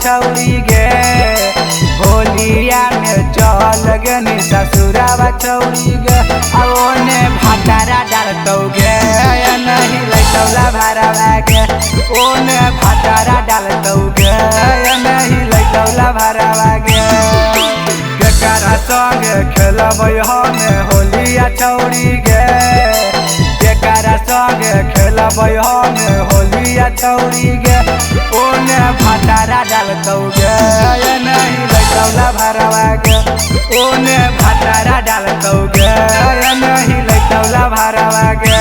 छौरी गे होलिया में चल गनी ससुरावा छौरी गे ओने भातारा डालतौ गे नहीं लैतौला भारावा गे ओने भातारा डालतौ गे नहीं लैतौला भारावा गे केकरा संगे खेलबै हमे होलिया छौरी गे केकरा संगे खेलबै हमे होलिया छौरी गे ओने भातारा डालतौ गे नहीं लैतौला भारावा गे ओने भातारा डालतौ गे नहीं लैतौला भारावा गे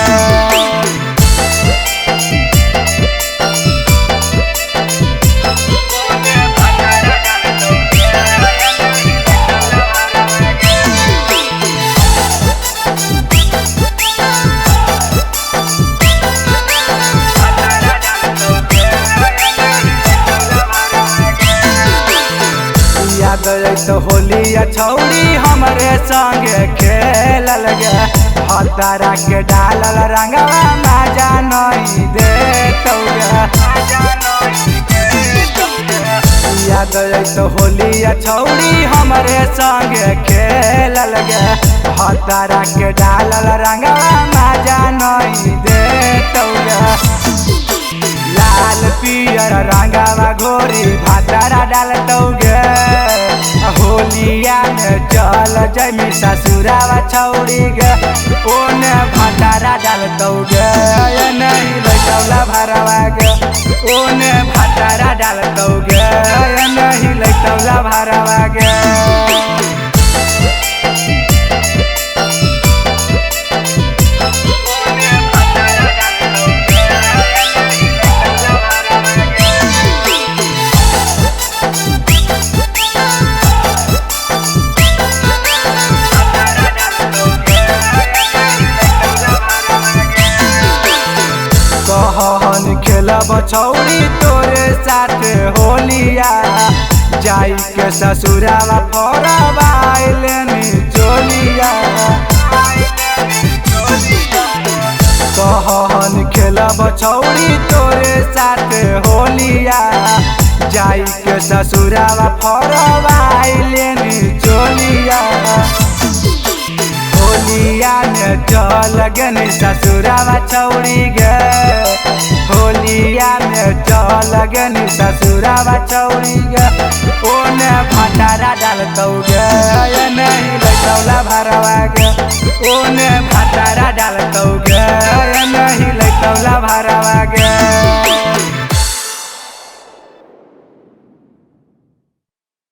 तो होलिया छौरी हमरे संगे खेलल गे हतारा के डालल रंगवा मजा नहीं देतौ गे याद तो होलिया छौरी हमरे संगे खेलल गे हतारा के डालल रंगवा मजा नहीं देतौ गे लाल पियर रंगवा घोरी भातारा डालतौ गे होलिया में चल जमी ससुरावा छौरी गे ओने भातारा डालतौ गे नहीं लैतौला भारावा गे ओने भातारा डालतौ गे नहीं लैतौला भारावा गे खेलब छौरी तोरे साथे होलिया जाई के ससुरावा फरबाइलेनी चोलिया कहन खेलब छौरी तोरे साथे होलिया जाई के ससुरावा फरबाइलेनी चोलिया होलिया में चल गनी ससुरावा छौरी गे होलिया में चल गनी ससुरावा छौरी गे ओने भातारा डालतौ गे नहीं लैतौला भारावा गे ओने भातारा डालतौ गे नहीं लैतौला भारावा गे।